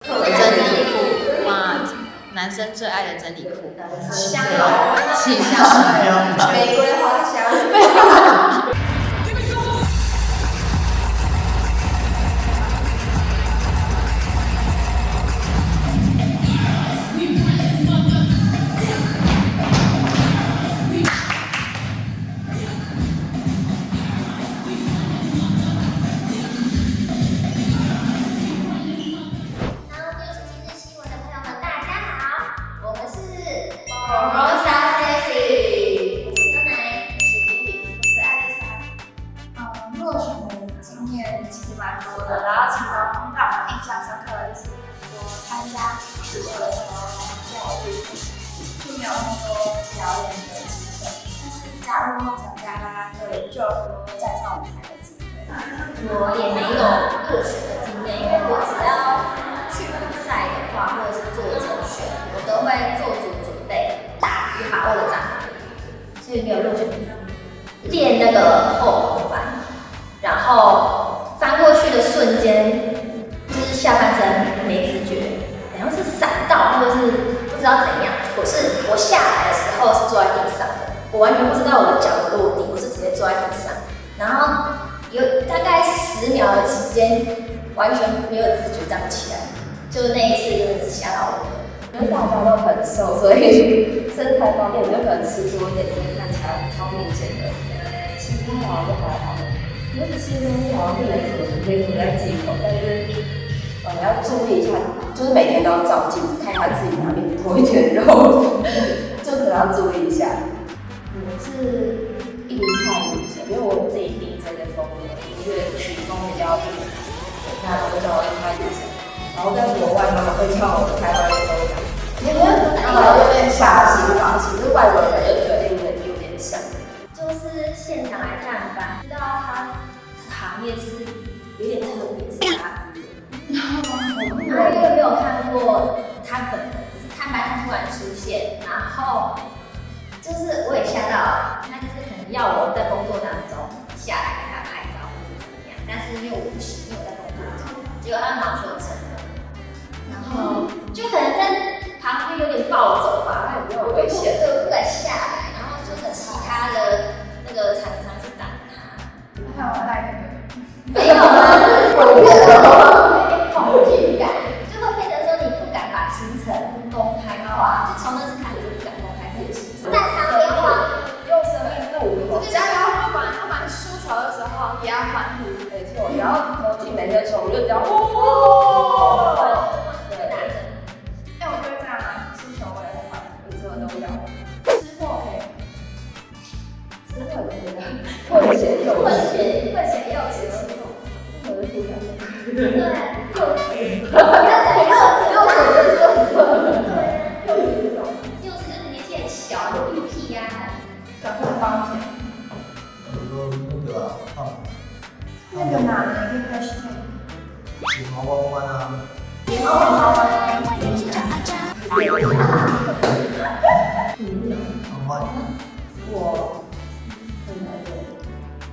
整理裤，哇，男生最爱的整理裤，香哦，气香，玫瑰花香。我也没有落选的经验，因为我只要去比赛的话，或者是做甄选，我都会做足准备，打有把握的仗，所以没有落选的经验。练那个后空翻，然后翻过去的瞬间，就是下半身没知觉，好像是闪到，或者是不知道怎样。我下来的时候是坐在地上的，我完全不知道我的脚有落地，我是直接坐在地上，然后有大概10秒的期间，完全没有自觉站不起来，就那一次真的是吓到我了。因为大家都很瘦，所以身材方面就可能吃多一点，看起来超明显的。其他好像就还好，因为吃东西好像没什么在忌口，但是要注意一下，就是每天都要照镜子，看一下自己哪边多一点肉，就可能要注意一下。我是硬汉女生，因为我自己定这个风格，音乐曲风比较硬，大家都会叫我硬汉女生。然后在国外他们会叫我台湾的收感，有点下型发型，就是外国人就觉得有点像。就是现场来看吧，知道他行业是有点特别，是他资源。因为没有看过他本人，只是看他突然出现，然后就是我也吓到了，他就是可能要我在工作当中下来给他拍照或者怎么样，但是因为我不行，因为我在工作中，结果他恼羞成怒，然后就可能在旁边有点暴走吧，他有没有危险？对，我不敢下来，然后就是其他的那个厂商去挡他。还有带那个。没有啊，我觉得恐惧感就会变成说你不敢把行程公开化，就从那次开始就不敢公开自己的行程。在场边话用生命怒吼，加油！不管输球的时候也要欢呼，没错，然后投进每个球我就只要对，大声。哎，我觉得这样啊，输球我也会欢呼，什么都不要。吃货可以，吃货可以，混血又吃吃。我的天哪！对，柚子，柚子就是年纪很小，又屁呀，转换方向。我说那个那个哪一个 hashtag？睫毛弯弯啊，睫毛弯弯。弯弯。我很难的。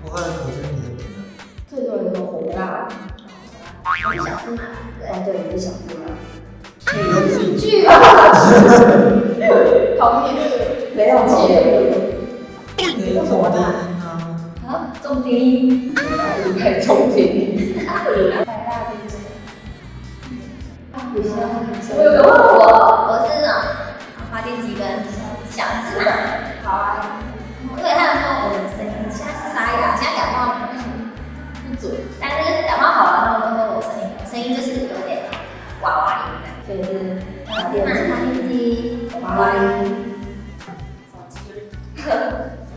我看口水你的点的。最多人说红辣，小芝麻，对，你是小芝麻。剧好面没有接。你中低音啊？啊，中低音，太中低音。百大地震。我有个我是那种发电机跟小芝麻。好啊。对，他们说我的声音现在是沙哑，现在感冒不准，但是感冒好了，他们都说我声音就是有点娃娃音的，所以是发电机娃娃音。手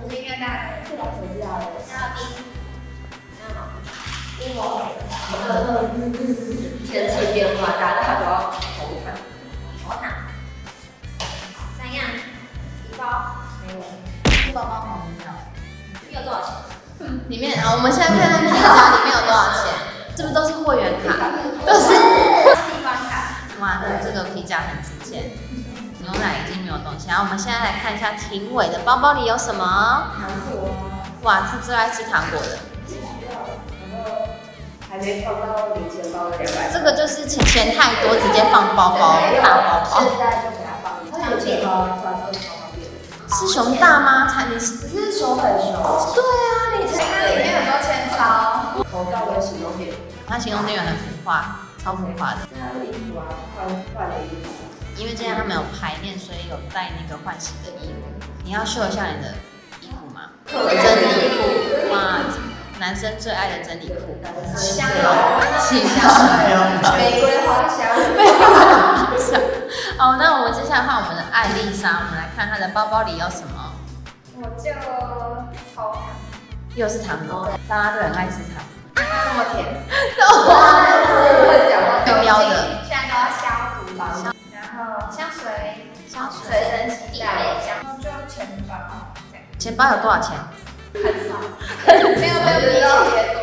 机应该大家去玩手机好了，要冰我。天气变化，大家都要头疼。3样，一包没有。帮帮忙一下。里面有多少钱？里面啊，我们现在看那个皮夹里面有多少钱？是不是都是会员卡？都是。地方卡。哇，那这个皮夹很值钱。牛奶已经没有东西，然后我们现在来看一下廷伟的包包里有什么。糖果啊。哇，他最爱吃糖果的。然后还没放到零钱包的200。这个就是钱太多，直接放包包大包包。现在就给它放进去。它有钱包转2超方便。是熊大吗？只是手很熊。对啊，你它里面很多千钞。口罩跟行动电源。它行动电源很浮夸，超浮夸的。它的衣服啊，换了衣服。因为今天他们有排练，所以有带那个换洗的衣服。你要秀一下你的衣服吗？真理裤，哇，男生最爱的真理裤，香油，气玫瑰花香。好，那我们接下来换我们的艾丽莎，我们来看她的包包里有什么。我就超糖，又是糖果，大家都很爱吃糖。那么甜。被标的。现在都要消毒了，然后香水、随身携带，然后就钱包，钱包有多少钱？很少，没有比以前多。